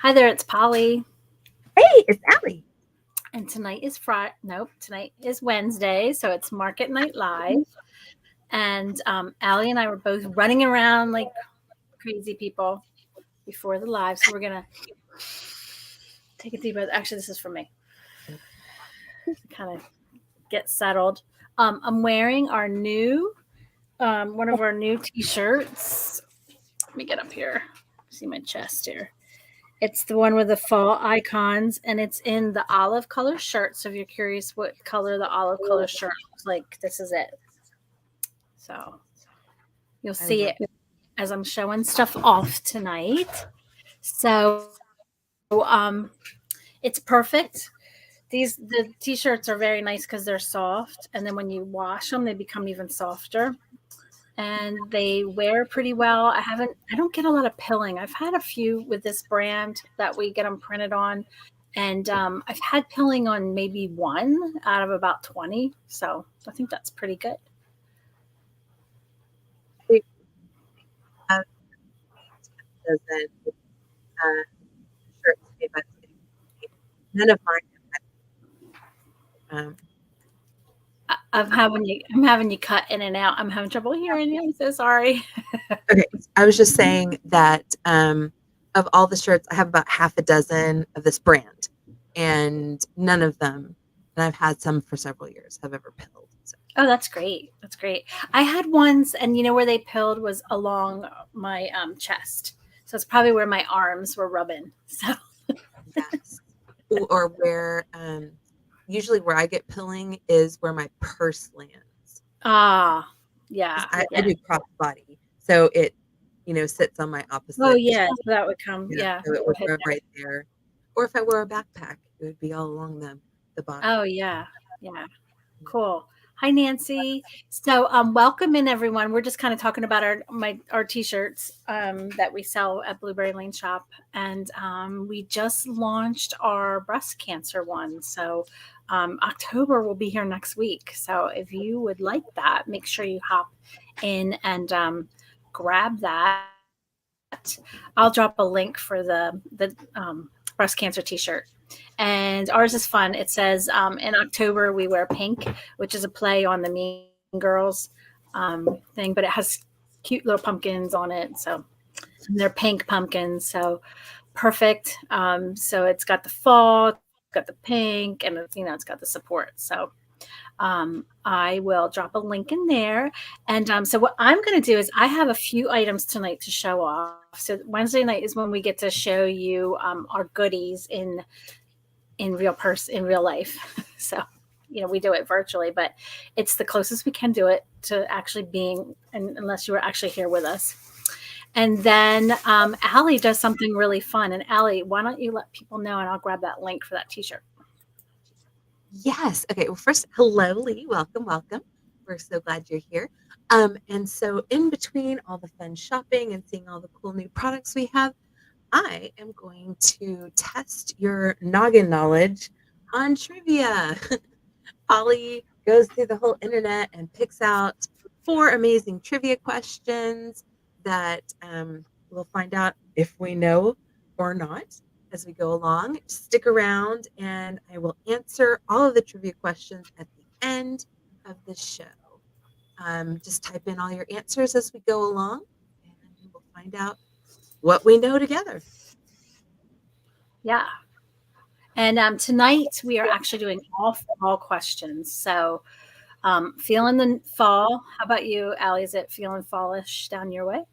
Hi there, it's Polly. Hey, it's Allie. And tonight is Friday. Nope, tonight is Wednesday, so it's Market Night Live. And Allie and I were both running around like crazy people before the live. So we're gonna take a deep breath. Actually, this is for me. Kind of get settled. I'm wearing our new, one of our new T-shirts. Let me get up here. See my chest here. It's the one with the fall icons, and it's in the olive color shirt. So if you're curious what color the olive color shirt looks like, this is it. So you'll see it as I'm showing stuff off tonight. So it's perfect. The t-shirts are very nice because they're soft, and then when you wash them, they become even softer. And they wear pretty well. I don't get a lot of pilling. I've had a few with this brand that we get them printed on, and I've had pilling on maybe one out of about 20. So I think that's pretty good. We have dozen shirts made by the same. None of mine have I'm having you cut in and out. I'm having trouble hearing you. I'm so sorry. okay. I was just saying that of all the shirts, I have about half a dozen of this brand, and none of them, and I've had some for several years, have ever pilled. So. Oh, that's great. That's great. I had ones, and you know where they pilled was along my chest. So it's probably where my arms were rubbing. So Yes. Or where usually where I get pilling is where my purse lands. ah, yeah, I do crossbody, so it sits on my oh opposite. yeah, so that would come. Yeah, Yeah, so it it would would hit go there. right there. Or if I wore a backpack, it would be all along the bottom. Oh yeah, yeah. Cool. Hi, Nancy. So, welcome in everyone. We're just kind of talking about our t-shirts that we sell at Blueberry Lane Shop, and we just launched our breast cancer one. So, October will be here next week. So, if you would like that, make sure you hop in and grab that. I'll drop a link for the breast cancer t-shirt. And ours is fun. It says in October we wear pink, which is a play on the Mean Girls thing, but it has cute little pumpkins on it. So they're pink pumpkins. So perfect. So it's got the fall, it's got the pink, and it's got the support. So I will drop a link in there. And so what I'm going to do is I have a few items tonight to show off. So Wednesday night is when we get to show you our goodies in real life. So we do it virtually, but it's the closest we can do it to actually being, unless you were actually here with us. And then Allie does something really fun. And Allie, why don't you let people know, and I'll grab that link for that t-shirt. Yes. Okay. Well, first, hello, Lee. Welcome, welcome. We're so glad you're here. And so, in between all the fun shopping and seeing all the cool new products we have, I am going to test your noggin knowledge on trivia. Polly goes through the whole internet and picks out 4 amazing trivia questions that we'll find out if we know or not as we go along. Stick around and I will answer all of the trivia questions at the end of the show. Just type in all your answers as we go along and we'll find out what we know together. Yeah. And tonight we are actually doing all fall questions. So feeling the fall. How about you, Allie? Is it feeling fallish down your way?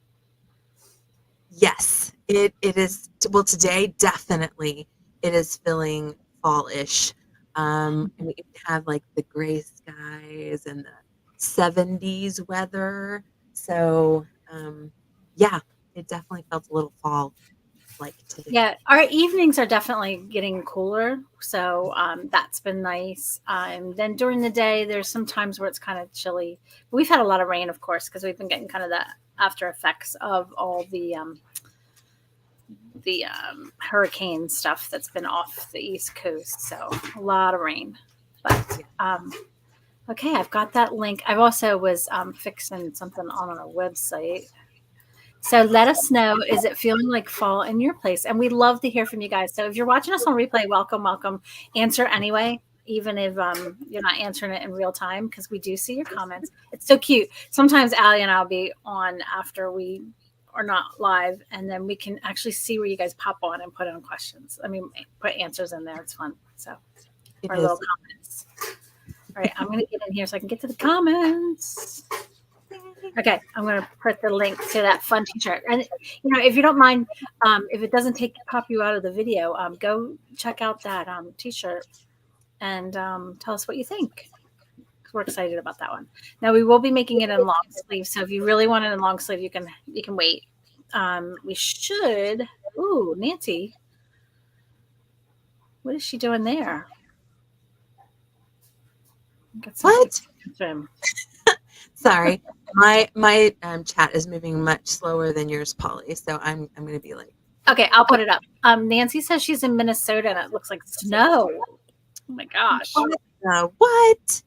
Yes, it is. Well, today definitely it is feeling fall-ish. And we have like the gray skies and the 70s weather. So, yeah, it definitely felt a little fall like today. Yeah, our evenings are definitely getting cooler, so that's been nice. Then during the day, there's some times where it's kind of chilly. But we've had a lot of rain, of course, because we've been getting kind of the after effects of all the hurricane stuff that's been off the East Coast. So a lot of rain. But okay, I've got that link. I've also was fixing something on our website. So let us know, is it feeling like fall in your place? And we'd love to hear from you guys. So if you're watching us on replay, welcome, welcome. Answer anyway, even if you're not answering it in real time, because we do see your comments. It's so cute. Sometimes Allie and I'll be on after we are not live, and then we can actually see where you guys pop on and put in questions. I mean, put answers in there. It's fun. So our little comments. All right, I'm going to get in here so I can get to the comments. Okay, I'm going to put the link to that fun t-shirt. And, if you don't mind, if it doesn't pop you out of the video, go check out that t-shirt and tell us what you think. We're excited about that one. Now, we will be making it in long sleeve. So if you really want it in long sleeve, you can wait. We should. Ooh, Nancy. What is she doing there? What? Sorry, my chat is moving much slower than yours, Polly. So I'm going to be like, okay, I'll put it up. Nancy says she's in Minnesota and it looks like snow. Oh my gosh! What?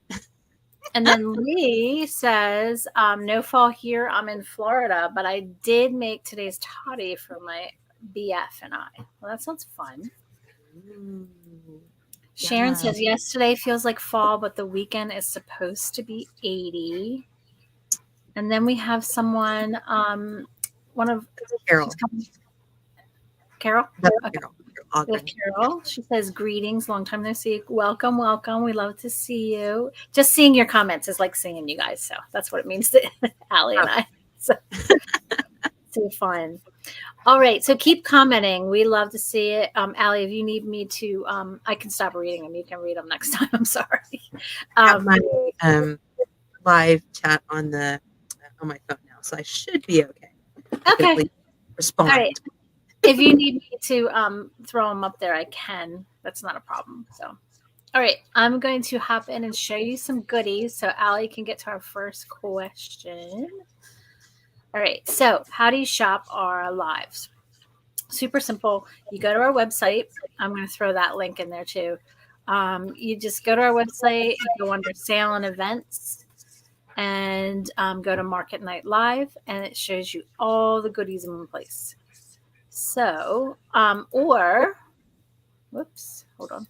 And then Lee says, "No fall here. I'm in Florida, but I did make today's toddy for my BF and I." Well, that sounds fun. Sharon says, "Yesterday feels like fall, but the weekend is supposed to be 80." And then we have someone, one of Carol. Carol? Okay. Carol. She says, "Greetings, long time no see. Welcome, welcome. We love to see you." Just seeing your comments is like seeing you guys. So that's what it means to Allie and I. So, so fun. All right. So keep commenting. We love to see it. Allie, if you need me to, I can stop reading them. You can read them next time. I'm sorry. My live chat on my phone now, so I should be okay. Okay. Respond. All right. If you need me to throw them up there, I can. That's not a problem. So, all right. I'm going to hop in and show you some goodies so Allie can get to our first question. All right. So how do you shop our lives? Super simple. You go to our website. I'm going to throw that link in there too. You just go to our website, go under sale and events, and go to Market Night Live, and it shows you all the goodies in one place. So, whoops, hold on.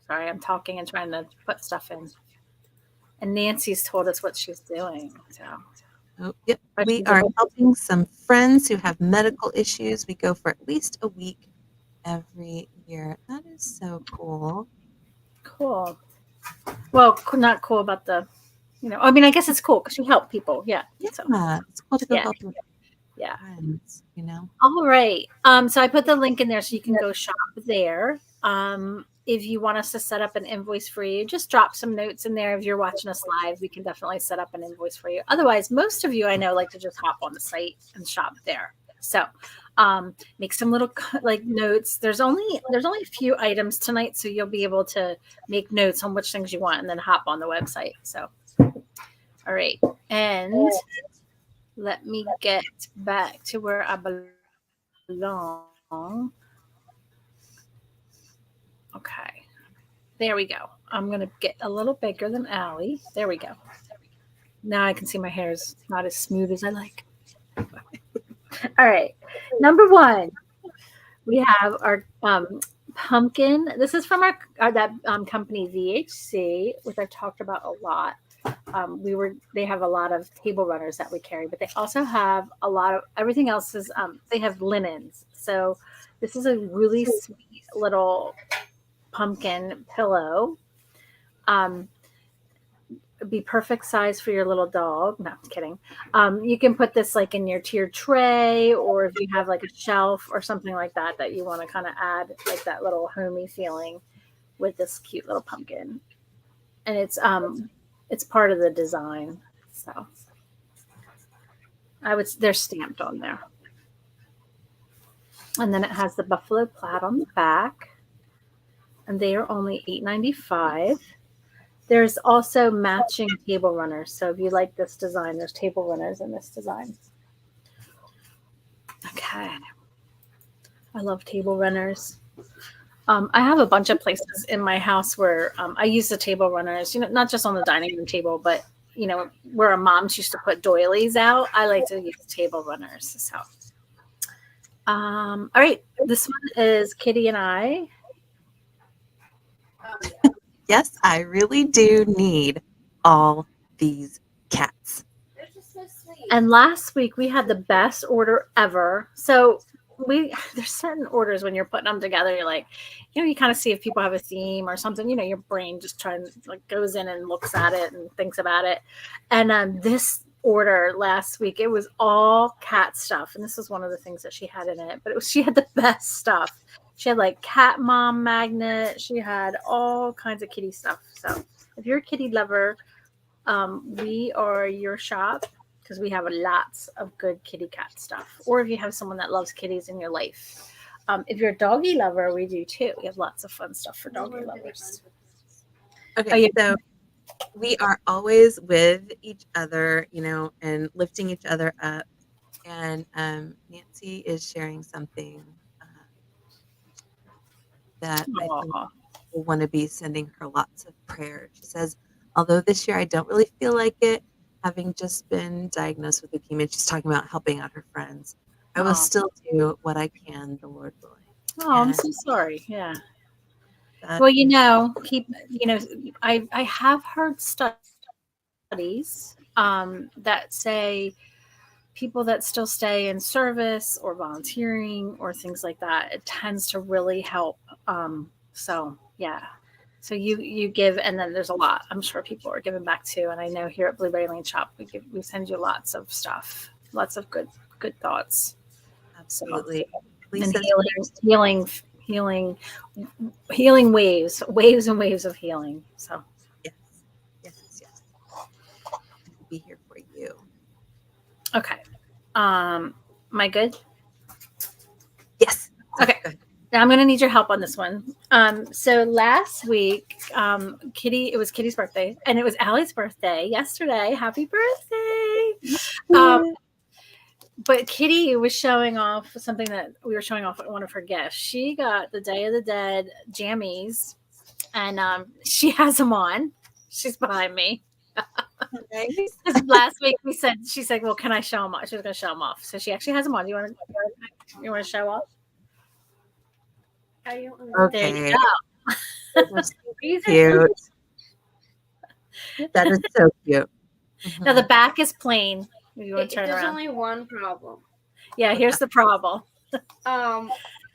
Sorry, I'm talking and trying to put stuff in. And Nancy's told us what she's doing. So, yep. We are helping some friends who have medical issues. We go for at least a week every year. That is so cool. Cool. Well, not cool about the, I mean, I guess it's cool because you help people. Yeah. So, it's cool to go help them. Yeah. Friends, All right. So I put the link in there so you can go shop there. If you want us to set up an invoice for you, just drop some notes in there. If you're watching us live, we can definitely set up an invoice for you. Otherwise, most of you I know like to just hop on the site and shop there. So make some little notes. There's only a few items tonight, so you'll be able to make notes on which things you want and then hop on the website. So, all right. And let me get back to where I belong. Okay. There we go. I'm going to get a little bigger than Allie. There we go. Now I can see my hair is not as smooth as I like. All right. Number one, we have our pumpkin. This is from our company VHC, which I've talked about a lot. They have a lot of table runners that we carry, but they also have a lot of everything else is they have linens. So this is a really sweet little pumpkin pillow. Be perfect size for your little dog. No, I'm kidding. You can put this like in your tiered tray, or if you have like a shelf or something like that you want to kind of add like that little homey feeling with this cute little pumpkin. And it's part of the design. So they're stamped on there. And then it has the buffalo plaid on the back. And they are only $8.95. There's also matching table runners. So if you like this design, there's table runners in this design. Okay. I love table runners. I have a bunch of places in my house where I use the table runners, not just on the dining room table, but, where our moms used to put doilies out. I like to use table runners. So All right. This one is Kitty and I. Yes, I really do need all these cats. They're just so sweet. And last week we had the best order ever. So there's certain orders when you're putting them together, you're like, you kind of see if people have a theme or something, your brain just goes in and looks at it and thinks about it. And this order last week, it was all cat stuff. And this was one of the things that she had in it, but she had the best stuff. She had like cat mom magnet. She had all kinds of kitty stuff. So if you're a kitty lover, we are your shop, because we have lots of good kitty cat stuff. Or if you have someone that loves kitties in your life. If you're a doggy lover, we do too. We have lots of fun stuff for doggy lovers. Okay, so we are always with each other, and lifting each other up. And Nancy is sharing something that I think will want to be sending her lots of prayer. She says, although this year I don't really feel like it, having just been diagnosed with leukemia, she's talking about helping out her friends. I will still do what I can, the Lord willing. Oh, I'm so sorry. Yeah. Well, I have heard studies that say people that still stay in service or volunteering or things like that, it tends to really help. So yeah. So you give, and then there's a lot. I'm sure people are giving back too. And I know here at Blueberry Lane Shop, we send you lots of stuff, lots of good thoughts. Absolutely. So, and healing waves and waves of healing. So yes. I'll be here for you. Okay. Am I good? Yes. Okay. Now I'm going to need your help on this one. So last week, it was Kitty's birthday, and it was Allie's birthday yesterday. Happy birthday. But Kitty was showing off something that we were showing off at one of her gifts. She got the Day of the Dead jammies, and she has them on. She's behind me. Nice. Last week she said, well, can I show them off? She was going to show them off. So she actually has them on. You want to show off? Okay. There you go. Cute. That is so cute. Mm-hmm. Now the back is plain. You want to turn There's around? only one problem. Yeah, here's the problem.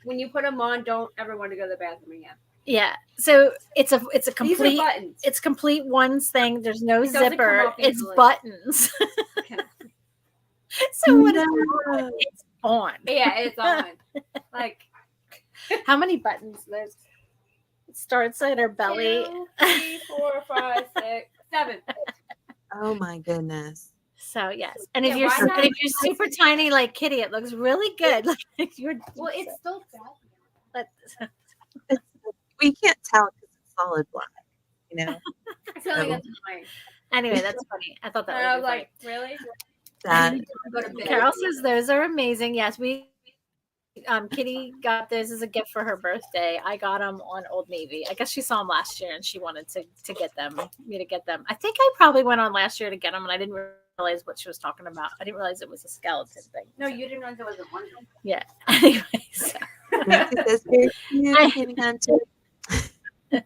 When you put them on, don't ever want to go to the bathroom again. Yeah. So it's a complete. These are buttons. It's complete one thing. There's no It doesn't zipper. come off It's easily. buttons. Okay. So what is on? It's on. Yeah, it's on. Like, how many buttons? There's. It starts at her belly. 2, 3, 4, 5, 6, 7. Oh my goodness. So yes, and if Yeah, you're super tiny like Kitty, it looks really good. Like you're. Well, it's still But, We can't tell because it's solid black, It's only got the line. anyway, that's funny. I thought that And I was was like, really? That Go to bed. Carol says those are amazing. Yes, Kitty got those as a gift for her birthday. I got them on Old Navy. I guess she saw them last year and she wanted to get them. I think I probably went on last year to get them, and I didn't realize what she was talking about. I didn't realize it was a skeleton thing. No, you didn't realize it was a one. Yeah. Anyway, so. Nancy says very cute, hanging on to it.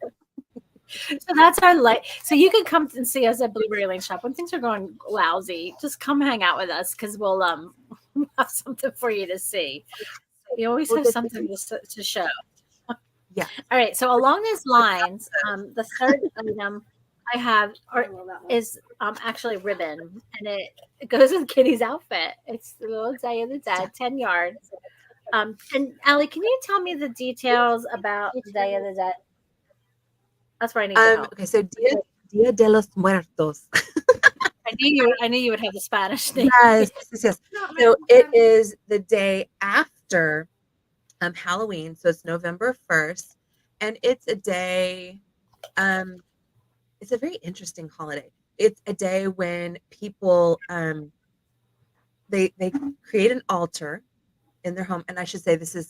So that's our light. So you can come and see us at Blueberry Lane Shop when things are going lousy. Just come hang out with us because we'll have something for you to see. We always have something to show. Yeah. All right. So along those lines, the third item I have is actually ribbon, and it goes with Kitty's outfit. It's the little Day of the Dead, 10 yards. And Allie, can you tell me the details about the Day of the Dead? That's where I need your help. Okay, so Dia de los Muertos. I knew you would have the Spanish thing. Yes. So it is the day after Halloween, so it's November 1st, and it's a day. It's a very interesting holiday. It's a day when people they create an altar in their home, and I should say this is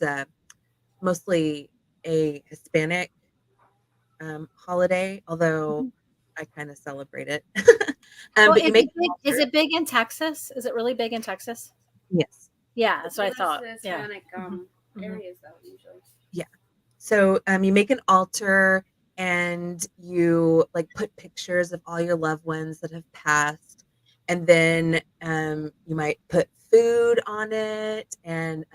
mostly a Hispanic holiday, although I kind of celebrate it. Well, is it big in Texas? Is it really big in Texas? Yes. Yeah, that's what I Those thought. are the Yeah. Hispanic, Mhm. areas though usually. So you make an altar and you like put pictures of all your loved ones that have passed, and then you might put food on it, and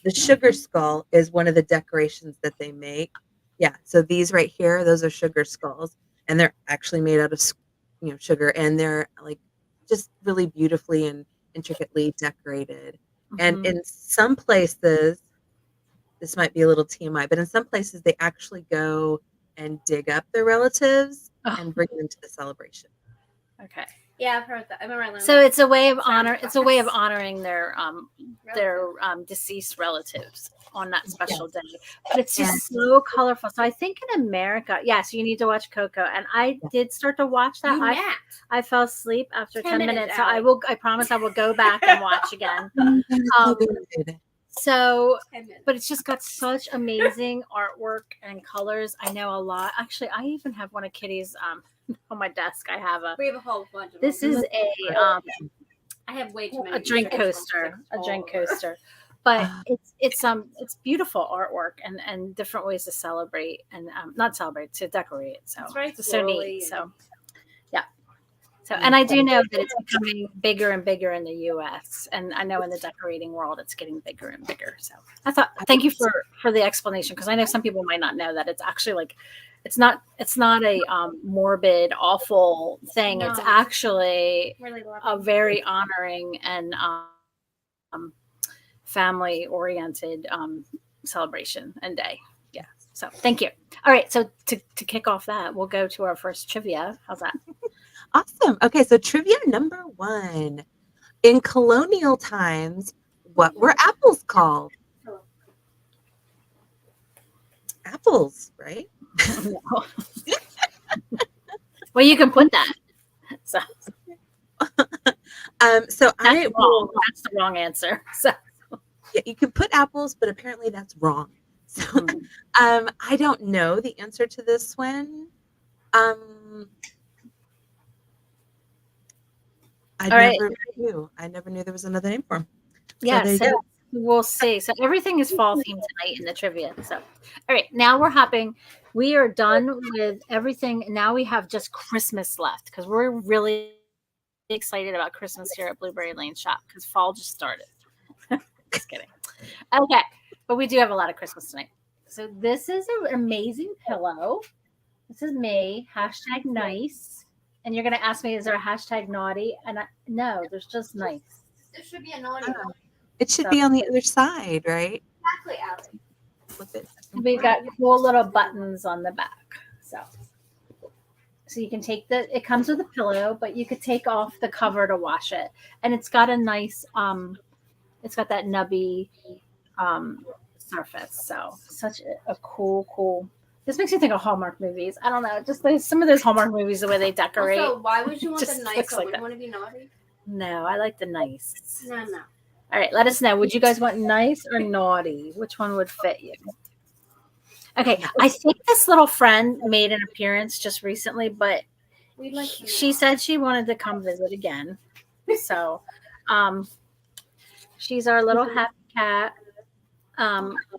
the sugar skull is one of the decorations that they make. Yeah, so these right here, those are sugar skulls, and they're actually made out of sugar, and they're like just really beautifully and intricately decorated. And Mhm. in some places, this might be a little TMI, but in some places they actually go and dig up their relatives Oh, and bring them to the celebration. okay. Yeah, I've heard that. I remember I learned. So that. it's a way of honor. Sounds It's a way of nice. honoring their deceased relatives on that special day. But it's And just so colorful. So I think in America, yes, you need to watch Coco. And I did start to watch that. You napped. I fell asleep after 10 minutes. So Allie. I promise I will go back and watch again. that is so Um, good. So 10 minutes. but it's just got such amazing artwork and colors. I know a lot. Actually, I even have one of Kitty's on my desk. I have We have a whole bunch of this them. is I have way too many. a drink pictures. coaster, a All drink over. coaster. But it's beautiful artwork and different ways to celebrate and not celebrate, to decorate. So It's very it's so florally neat. and- So yeah. So and I do know that it's becoming bigger and bigger in the US, and I know in the decorating world it's getting bigger and bigger. So I thought thank you for the explanation, because I know some people might not know that it's actually like it's not a morbid, awful thing. It's No. actually Really love a it. very honoring and family oriented celebration and day. Yeah. So thank you. All right. So to kick off that, we'll go to our first trivia. How's that? Awesome. Okay, so trivia number 1. In colonial times, what were apples called? Apples, right? Well, you can put that. So So that's wrong. That's the wrong answer. So yeah, you could put apples, but apparently that's wrong. So I don't know the answer to this one. All right. I never knew there was another name for them. Yeah, there you so go. we'll see. So everything is fall themed tonight in the trivia. So, all right, now we're hopping. We are done with everything. Now we have just Christmas left, because we're really excited about Christmas here at Blueberry Lane Shop, because fall just started. Just kidding. Okay, but we do have a lot of Christmas tonight. So this is an amazing pillow. This is me. #nice. And you're going to ask me, is there a #naughty? And no, there's just nice. There should be a naughty one. It should be on the other side, right? Exactly, Allie. Flip it. We've got cool little buttons on the back. So you can take it comes with a pillow, but you could take off the cover to wash it. And it's got a nice, it's got that nubby surface. So such a cool. This makes me think of Hallmark movies. I don't know. Just some of those Hallmark movies, the way they decorate. Also, why would you want Just the nice looks one? like Would that. you want to be naughty? No, I like the nice. No. All right, let us know. Would you guys want nice or naughty? Which one would fit you? Okay, I think this little friend made an appearance just recently, but We'd like she said she wanted to come visit again. So, she's our little happy cat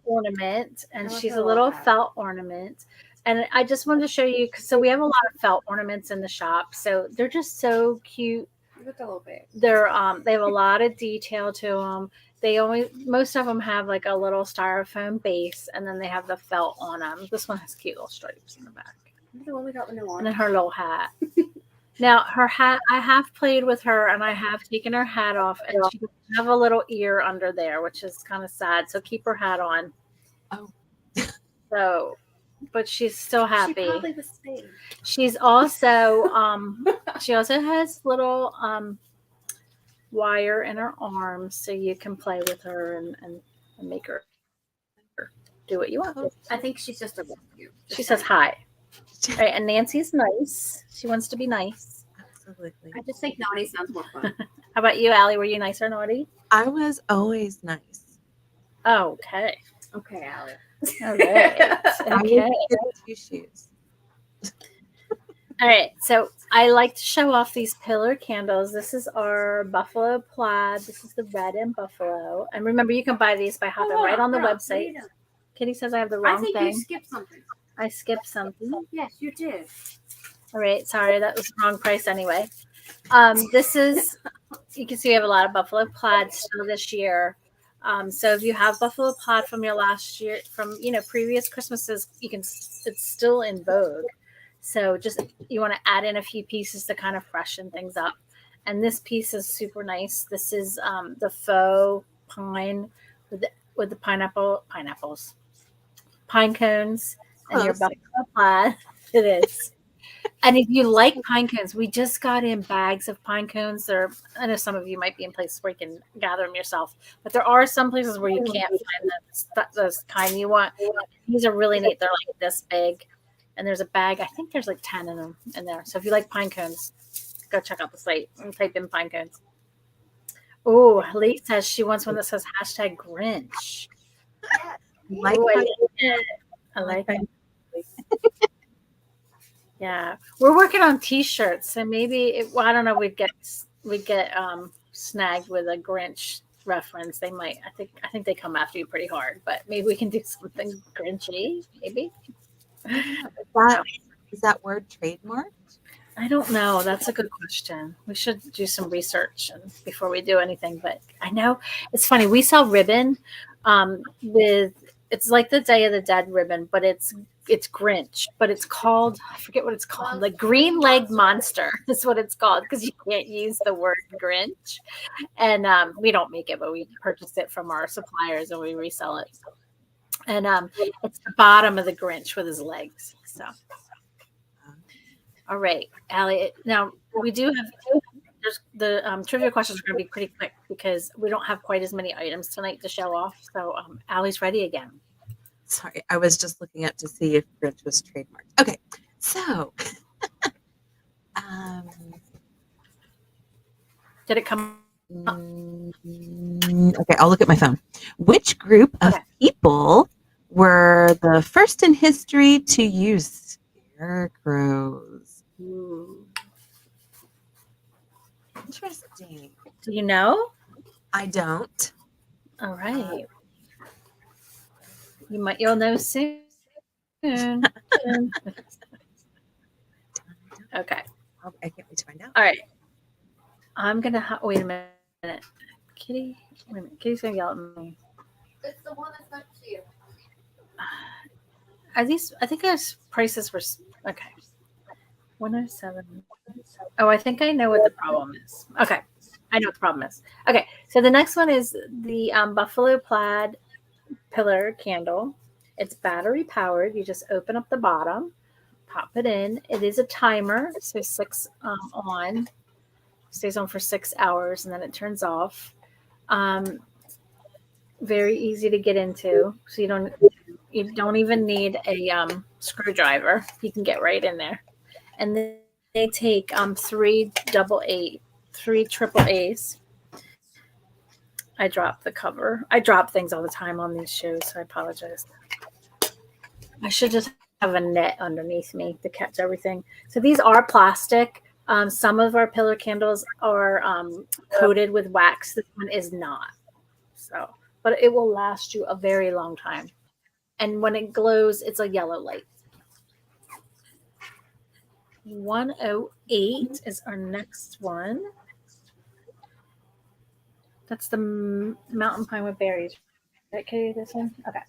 ornament, and I like she's her a little little hat. felt ornament. And I just wanted to show you, so we have a lot of felt ornaments in the shop. So they're just so cute. Look a little bit. They're they have a lot of detail to them. Most of them have like a little styrofoam base, and then they have the felt on them. This one has cute little stripes in the back, The one we got with no and then on. her little hat. Now her hat, I have played with her, and I have taken her hat off, and she doesn't have a little ear under there, which is kind of sad. So keep her hat on. Oh. So, but she's still happy. She probably was Spain. She's also she also has little wire in her arms, so you can play with her and make her do what you want. I think she's just a rescue. She says hi. All right, and Nancy's nice. She wants to be nice. Absolutely. I just think naughty sounds more fun. How about you, Allie? Were you nice or naughty? I was always nice. Okay. Okay, Allie. All right. I Okay. would get 2 shoes. All right, so I like to show off these pillar candles. This is our buffalo plaid. This is the red and buffalo. And remember, you can buy these by hopping Hold right on the girl, website. read 'em. Kitty says I have the I wrong think thing. you skipped something. I skipped something. Yes, you did. All right, sorry, that was the wrong price anyway. This is, you can see we have a lot of buffalo plaid still this year. So if you have buffalo plaid from your last year, from previous Christmases, you can. It's still in vogue. So just you want to add in a few pieces to kind of freshen things up. And this piece is super nice. This is the faux pine with the pineapples, pine cones, and your Close. buffalo plaid. It is. And if you like pine cones, we just got in bags of pine cones. I know some of you might be in places where you can gather them yourself, but there are some places where you can't find those kind you want. These are really neat. They're like this big, and there's a bag. I think there's like 10 of them in there. So if you like pine cones, go check out the site and type in pine cones. Oh, Lee says she wants one that says hashtag Grinch. Like Ooh, how I like it. Yeah, we're working on T-shirts, so maybe I don't know. We'd get snagged with a Grinch reference. They might. I think they come after you pretty hard, but maybe we can do something Grinchy. Maybe. is that word trademarked? I don't know. That's a good question. We should do some research before we do anything. But I know it's funny. We sell ribbon with. It's like the Day of the Dead ribbon, but it's Grinch, but it's called, I forget what it's called, like green leg monster is what it's called, because you can't use the word Grinch. And we don't make it, but we purchase it from our suppliers and we resell it. And it's the bottom of the Grinch with his legs. So, all right, Allie. Now we do have the trivia questions are going to be pretty quick because we don't have quite as many items tonight to show off. So Allie's ready again. Sorry, I was just looking up to see if Grinch was trademarked. Okay, so Did it come? Okay, I'll look at my phone. Which group of people were the first in history to use scarecrows? Ooh. Interesting. Do you know? I don't. All right. You'll know soon. Okay. I can't wait to find out. All right. I'm gonna wait a minute. Kitty, wait a minute. Kitty's gonna yell at me. It's the one that's next to you. Are these? I think those prices were okay. 107. Oh, I think I know what the problem is. Okay, I know what the problem is. Okay, so the next one is the buffalo plaid pillar candle. It's battery powered. You just open up the bottom, pop it in. It is a timer, so 6 on, stays on for 6 hours, and then it turns off. Very easy to get into, so you don't even need a screwdriver. You can get right in there. And then they take 3 triple A's. I dropped the cover. I drop things all the time on these shows, so I apologize. I should just have a net underneath me to catch everything. So these are plastic. Some of our pillar candles are coated with wax. This one is not. So, but it will last you a very long time. And when it glows, it's a yellow light. 108 is our next one. That's the mountain pine with berries. Right, Katie, this one? Okay.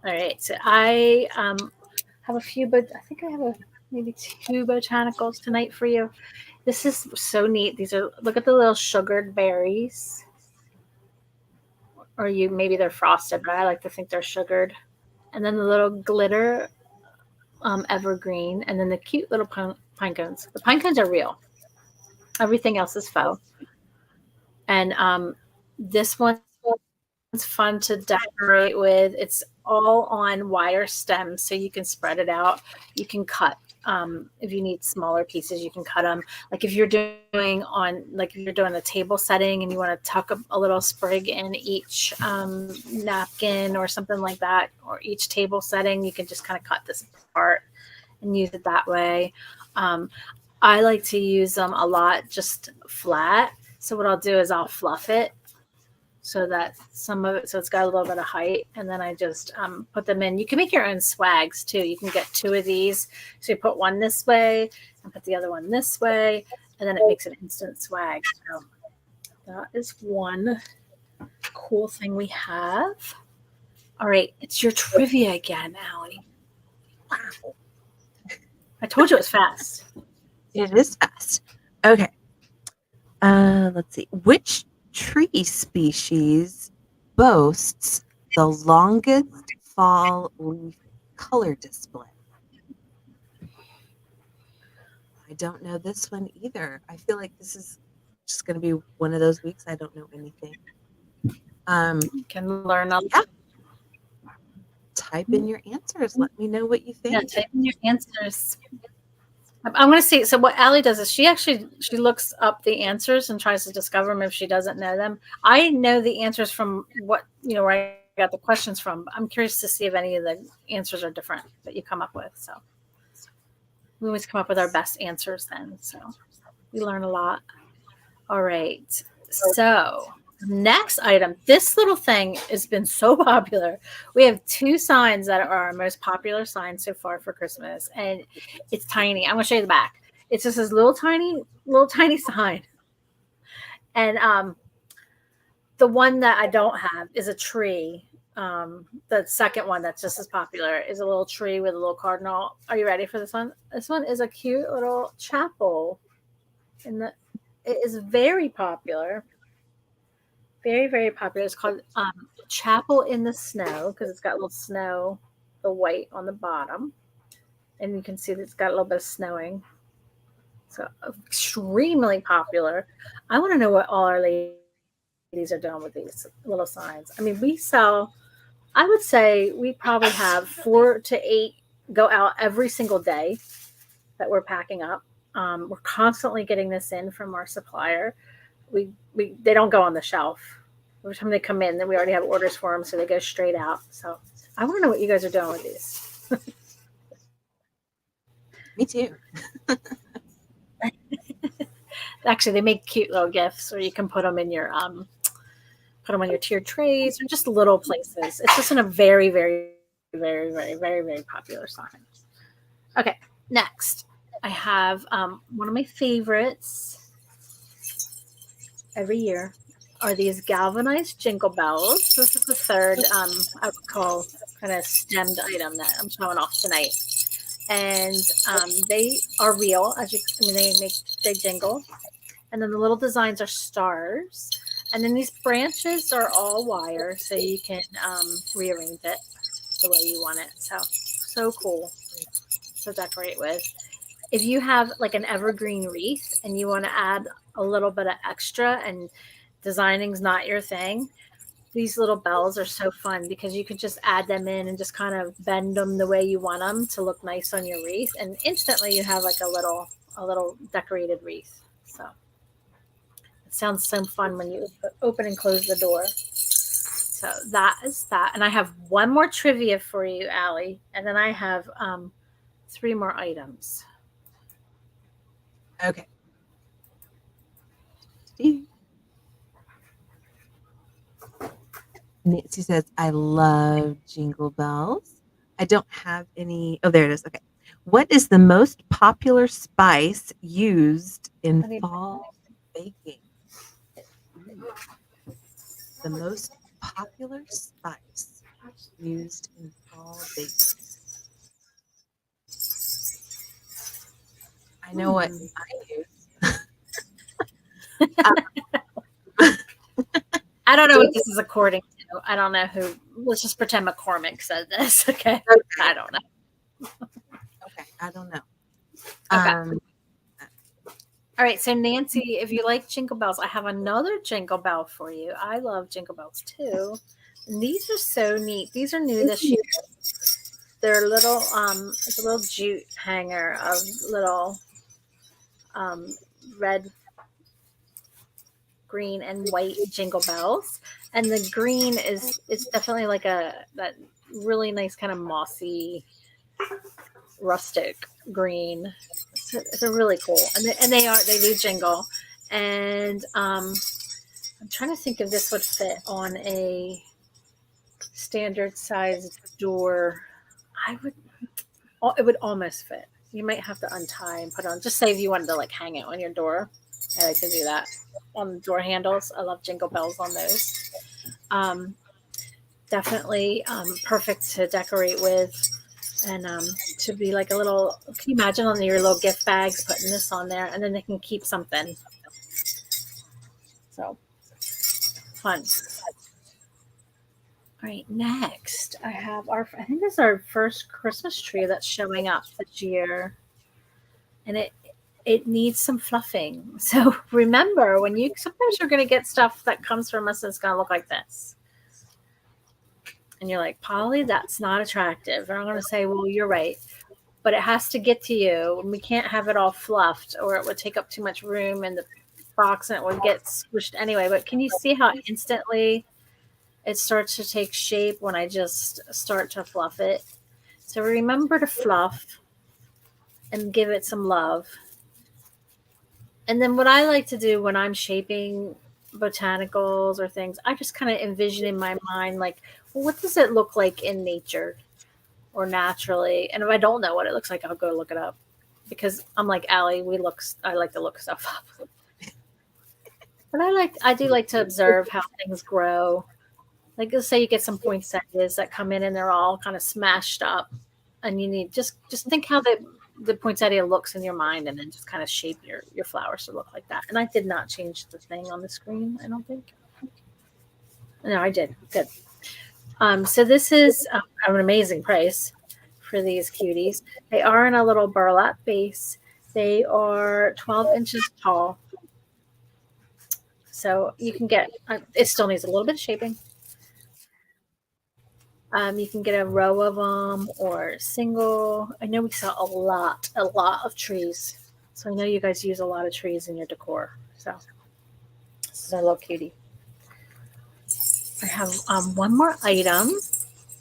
All right. So I have a few, but I think I have maybe 2 botanicals tonight for you. This is so neat. Look at the little sugared berries. Or maybe they're frosted, but I like to think they're sugared. And then the little glitter evergreen, and then the cute little pine cones. The pine cones are real. Everything else is faux. And this one's fun to decorate with. It's all on wire stems, so you can spread it out. You can cut. If you need smaller pieces, you can cut them. Like if you're doing a table setting and you want to tuck a little sprig in each napkin or something like that, or each table setting, you can just kind of cut this apart and use it that way. I like to use them a lot just flat. So what I'll do is I'll fluff it so that some of it, so it's got a little bit of height, and then I just put them in. You can make your own swags too. You can get two of these. So you put one this way and put the other one this way, and then it makes an instant swag. So that is one cool thing we have. All right, it's your trivia again, Allie. Wow. I told you it was fast. It is fast. Okay. Let's see. Which tree species boasts the longest fall leaf color display? I don't know this one either. I feel like this is just going to be one of those weeks I don't know anything. You can learn a lot. Yeah. Type in your answers. Let me know what you think. Yeah, type in your answers. I'm going to see. So what Allie does is she looks up the answers and tries to discover them if she doesn't know them. I know the answers from what, where I got the questions from. I'm curious to see if any of the answers are different that you come up with. So we always come up with our best answers then. So we learn a lot. All right. So next item, this little thing has been so popular. We have two signs that are our most popular signs so far for Christmas, and it's tiny. I'm going to show you the back. It's just this little tiny sign. And the one that I don't have is a tree. The second one that's just as popular is a little tree with a little cardinal. Are you ready for this one? This one is a cute little chapel. It is very popular. Very, very popular. It's called Chapel in the Snow because it's got a little snow, the white on the bottom. And you can see that it's got a little bit of snowing. So extremely popular. I want to know what all our ladies are doing with these little signs. I mean, I would say we probably have 4 to 8 go out every single day that we're packing up. We're constantly getting this in from our supplier. They don't go on the shelf. Every time they come in, then we already have orders for them, so they go straight out. So I want to know what you guys are doing with these. Me too. Actually, they make cute little gifts, or you can put them in your on your tiered trays, or just little places. It's just in a very, very, very, very, very, very popular sign. Okay, next I have one of my favorites every year are these galvanized jingle bells. This is the third I would call kind of stemmed item that I'm showing off tonight. And they are real, they jingle. And then the little designs are stars. And then these branches are all wire, so you can rearrange it the way you want it. So cool to decorate with. If you have like an evergreen wreath and you want to add a little bit of extra and designing's not your thing, these little bells are so fun because you can just add them in and just kind of bend them the way you want them to look nice on your wreath, and instantly you have like a little decorated wreath. So it sounds so fun when you open and close the door. So that is that. And I have one more trivia for you, Allie, and then I have 3 more items. Okay. Nancy says, I love jingle bells. I don't have any. Oh, there it is. Okay. What is the most popular spice used in fall baking? The most popular spice used in fall baking. I know what I use. I don't know what this is according to. I don't know who. Let's just pretend McCormick said this. Okay. I don't know. Okay. I don't know. Okay. All right. So Nancy, if you like jingle bells, I have another jingle bell for you. I love jingle bells too. And these are so neat. These are new this year. They're little, it's a little jute hanger of little red, green, and white jingle bells. And the green it's definitely like that really nice kind of mossy rustic green. They're really cool, and they do jingle. And I'm trying to think if this would fit on a standard size door. It would almost fit. You might have to untie and put on. Just say if you wanted to like hang it on your door. I like to do that on the door handles. I love jingle bells on those. Definitely perfect to decorate with, and to be like a little. Can you imagine on your little gift bags putting this on there, and then they can keep something. So fun. All right, next I have I think this is our first Christmas tree that's showing up this year, and it needs some fluffing. So remember, sometimes you're going to get stuff that comes from us and it's going to look like this, and you're like, Polly, that's not attractive. And I'm going to say, well, you're right, but it has to get to you, and we can't have it all fluffed, or it would take up too much room in the box and it would get squished anyway. But can you see how instantly it starts to take shape when I just start to fluff it? So remember to fluff and give it some love. And then what I like to do when I'm shaping botanicals or things, I just kind of envision in my mind, like, well, what does it look like in nature or naturally? And if I don't know what it looks like, I'll go look it up, because I'm like Allie, I like to look stuff up. But I do like to observe how things grow. Like, let's say you get some poinsettias that come in and they're all kind of smashed up, and you need just think how the poinsettia looks in your mind, and then just kind of shape your flowers to look like that. And I did not change the thing on the screen, I don't think. No, I did. Good. So this is an amazing price for these cuties. They are in a little burlap base. They are 12 inches tall. So you can get, it still needs a little bit of shaping. You can get a row of them or single. I know we sell a lot of trees. So I know you guys use a lot of trees in your decor. So this is our little cutie. I have one more item.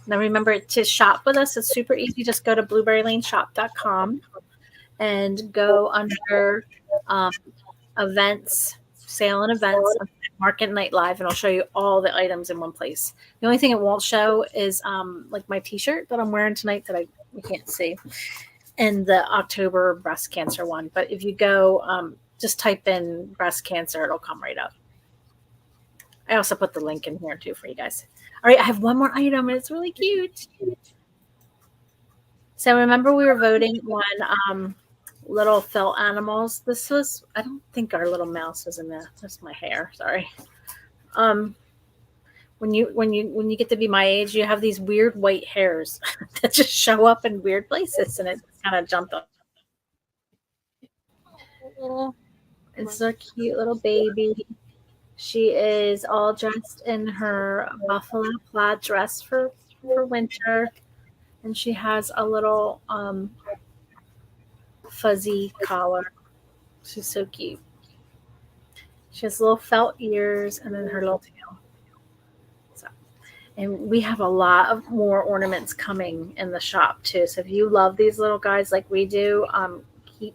Now remember to shop with us. It's super easy. Just go to blueberrylaneshop.com and go under events, sale and events, Market Night Live, and I'll show you all the items in one place. The only thing it won't show is like my t-shirt that I'm wearing tonight that you can't see, and the October breast cancer one. But if you go, just type in breast cancer, it'll come right up. I also put the link in here too for you guys. All right, I have one more item, and it's really cute. So remember we were voting on little felt animals. This was, I don't think our little mouse was in there. That's my hair. Sorry. When you get to be my age, you have these weird white hairs that just show up in weird places, and it kind of jumped up. It's a cute little baby. She is all dressed in her buffalo plaid dress for winter, and she has a little fuzzy collar. She's so cute. She has little felt ears and then her little tail. So, and we have a lot of more ornaments coming in the shop too. So if you love these little guys like we do, keep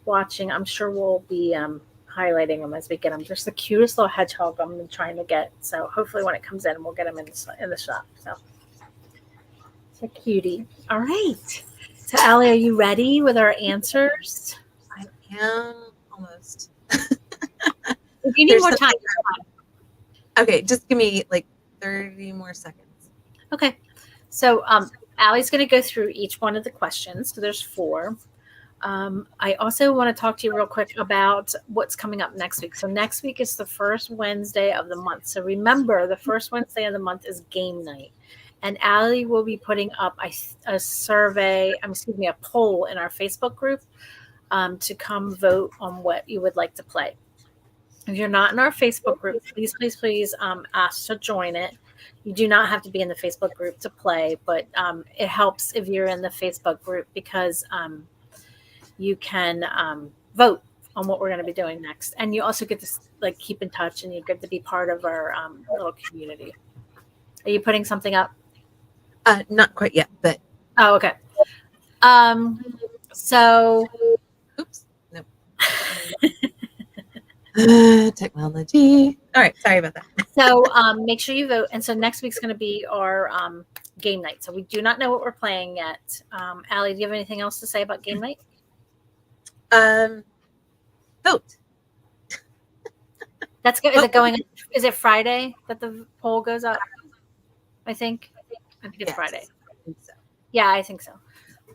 watching. I'm sure we'll be highlighting them as we get them. There's the cutest little hedgehog I'm trying to get. So hopefully when it comes in, we'll get them in the shop. So it's a cutie. All right. So Allie, are you ready with our answers? I am almost. If you need more time. Okay, just give me like 30 more seconds. Okay. So Allie's going to go through each one of the questions. So there's 4. I also want to talk to you real quick about what's coming up next week. So next week is the first Wednesday of the month. So remember, the first Wednesday of the month is game night. And Allie will be putting up a poll in our Facebook group to come vote on what you would like to play. If you're not in our Facebook group, please ask to join it. You do not have to be in the Facebook group to play, but it helps if you're in the Facebook group because you can vote on what we're going to be doing next. And you also get to keep in touch, and you get to be part of our little community. Are you putting something up? Not quite yet, but. Oh, okay. So Oops. Nope. Technology. All right. Sorry about that. So make sure you vote. And so next week's going to be our game night. So we do not know what we're playing yet. Allie, do you have anything else to say about game night? Vote. That's good. Is it going? Is it Friday that the poll goes up? I think it's Yes, Friday. I think so. Yeah, I think so.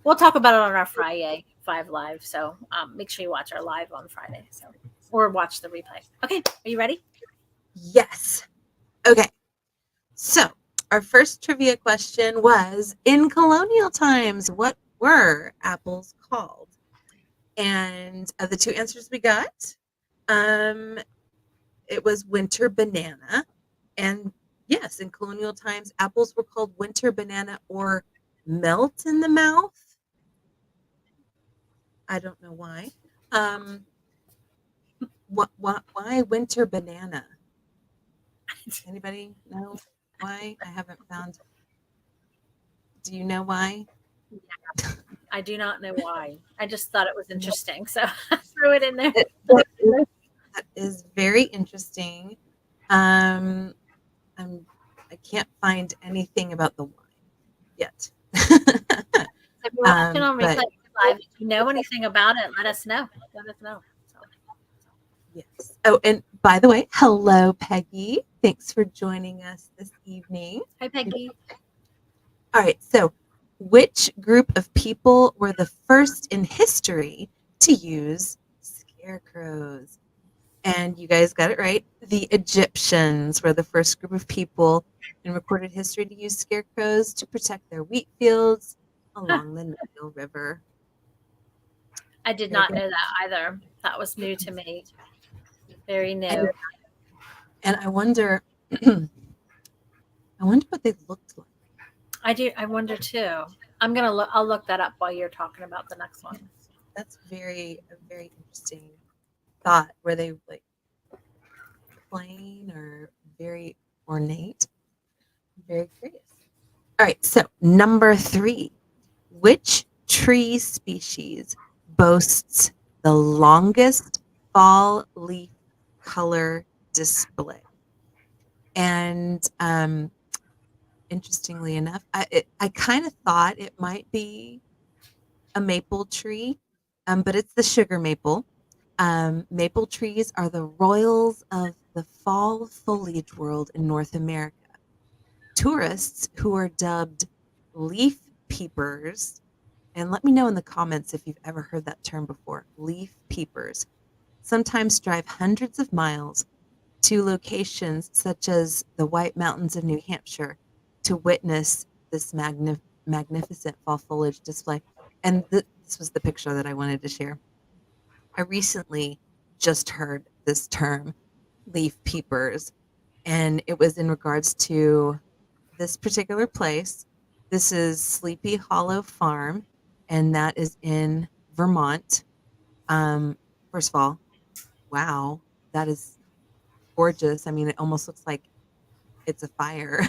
We'll talk about it on our Friday 5 Live. So make sure you watch our live on Friday. So or watch the replay. Okay, are you ready? Yes. Okay. So our first trivia question was, in colonial times, what were apples called? And of the two answers we got, it was winter banana. And yes, in colonial times, apples were called winter banana or melt in the mouth. I don't know why. Why winter banana? Anybody know why? I haven't found. Do you know why? I do not know why. I just thought it was interesting. So I threw it in there. That is very interesting. I can't find anything about the wine yet. If you're watching on replay live, if you know anything about it, let us know. Let us know. So. Yes. Oh, and by the way, hello, Peggy. Thanks for joining us this evening. Hi, Peggy. All right. So, which group of people were the first in history to use scarecrows? And you guys got it right. The Egyptians were the first group of people in recorded history to use scarecrows to protect their wheat fields along the Nile River. I did not know that either. That was new to me. Very new. And I wonder what they looked like. I wonder too. I'll look that up while you're talking about the next one. That's a very interesting thought. Were they like plain or very ornate? I'm very curious. All right, so number 3. Which tree species boasts the longest fall leaf color display? And interestingly enough, I kind of thought it might be a maple tree, but it's the sugar maple. Maple trees are the royals of the fall foliage world in North America. Tourists who are dubbed leaf peepers, and let me know in the comments if you've ever heard that term before, leaf peepers, sometimes drive hundreds of miles to locations such as the White Mountains of New Hampshire to witness this magnificent fall foliage display. And this was the picture that I wanted to share. I recently just heard this term, leaf peepers, and it was in regards to this particular place. This is Sleepy Hollow Farm, and that is in Vermont. First of all, wow, that is gorgeous. I mean, it almost looks like it's a fire.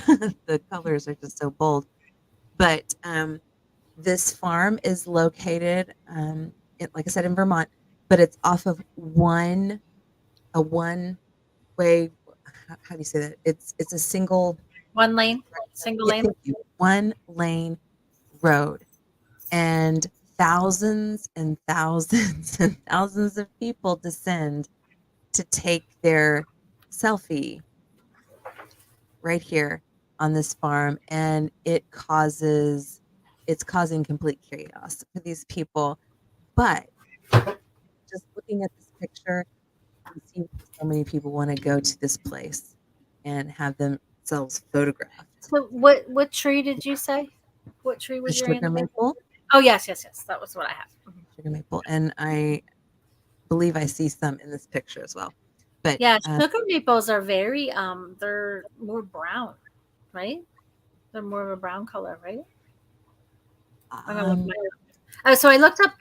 The colors are just so bold. But this farm is located, like I said, in Vermont, but it's off of a one-way. How do you say that? It's a single Single yeah, lane. thank you. One lane road, and thousands and thousands and thousands of people descend to take their selfie right here on this farm, and it's causing complete chaos for these people. But just looking at this picture, you see so many people want to go to this place and have themselves photographed. So what tree did you say? What tree The was your sugar answer? maple. Oh yes. That was what I have. Mhm. Sugar maple, and I believe I see some in this picture as well. But Yeah, sugar maples are very they're more brown, right? They're more of a brown color, right? So I looked up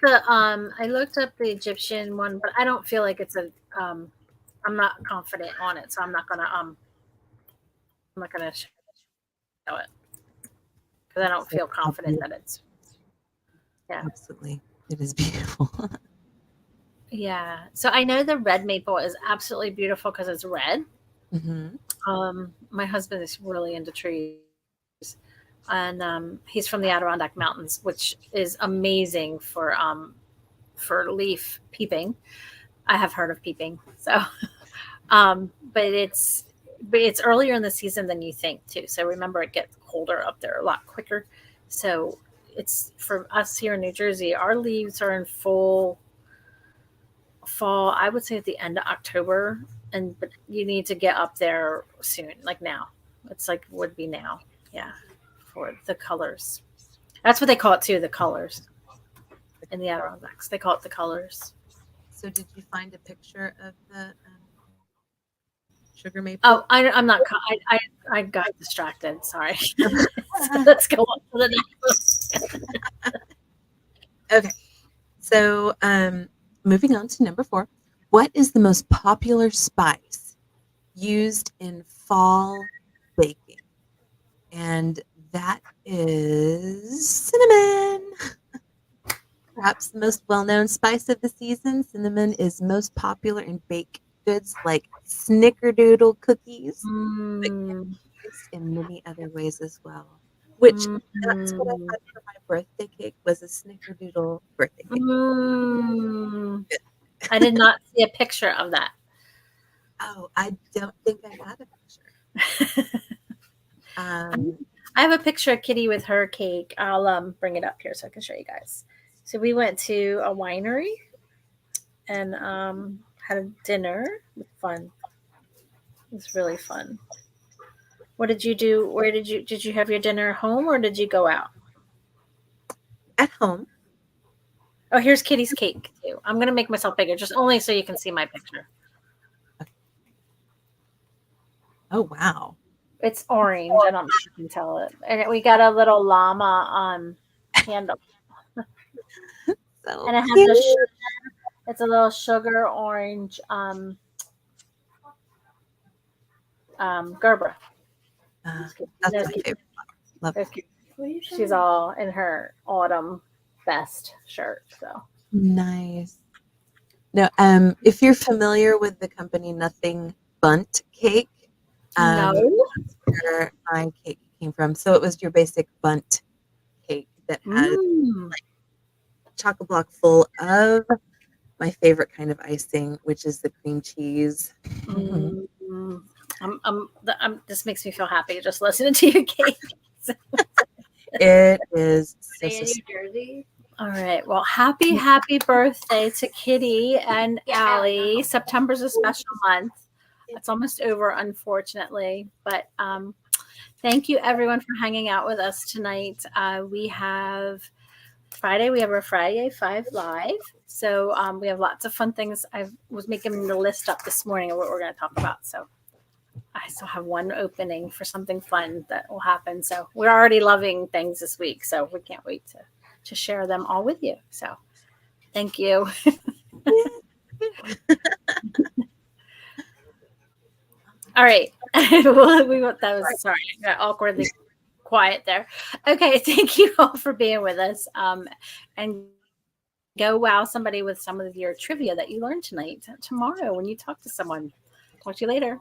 the Egyptian one, but I don't feel like it's a I'm not confident on it, so I'm not gonna show it because I don't feel confident that it's. Yeah. Absolutely. It is beautiful. Yeah. So I know the red maple is absolutely beautiful because it's red. Hmm. My husband is really into trees, and he's from the Adirondack Mountains, which is amazing for leaf peeping. I have heard of peeping, so but it's earlier in the season than you think too. So remember, it gets colder up there a lot quicker. So it's for us here in New Jersey. Our leaves are in full fall. I would say at the end of October, but you need to get up there soon, like now. It's like would be now, yeah, for the colors. That's what they call it too. The colors in the Adirondacks. They call it the colors. So did you find a picture of the sugar maple? Oh, I'm not. I got distracted. Sorry. So let's go on to the next. Okay. So moving on to number 4. What is the most popular spice used in fall baking? And that is cinnamon. Perhaps the most well-known spice of the season, cinnamon is most popular in baked goods like snickerdoodle cookies, but can Mm, be used in many other ways as well. Which that's what I mm, had for my birthday cake was a snickerdoodle birthday cake. mm. I did not see a picture of that. Oh, I don't think I got a picture. I have a picture of Kitty with her cake. I'll bring it up here so I can show you guys. So we went to a winery and had a dinner. It was fun. It was really fun. What did you do? Where did you have your dinner at home or did you go out? At home. Oh, here's Kitty's cake too. I'm gonna make myself bigger, just only so you can see my picture. Oh, wow. It's orange. I don't know if you can tell it. And we got a little llama handle. So And it has cute. it's a little sugar orange Gerber. That's There's my Kitty. favorite flower. Love There's it. Kitty. She's all in her autumn vest shirt. So Nice. Now, if you're familiar with the company Nothing Bunt Cake, no. that's where my cake came from. So it was your basic bunt cake that has Mm. chocolate block full of my favorite kind of icing, which is the cream cheese. Mm. This makes me feel happy just listening to your cake. It is so, In so New sweet. Jersey. All right. Well, happy birthday to Kitty and Allie. September's a special month. It's almost over, unfortunately. But thank you, everyone, for hanging out with us tonight. We have our Friday 5 Live. So we have lots of fun things. I was making the list up this morning of what we're going to talk about. So I still have one opening for something fun that will happen. So we're already loving things this week. So we can't wait to share them all with you. So thank you. All right. That was sorry. I got awkwardly quiet there. Okay. Thank you all for being with us. And go wow somebody with some of your trivia that you learned tonight tomorrow when you talk to someone. Talk to you later.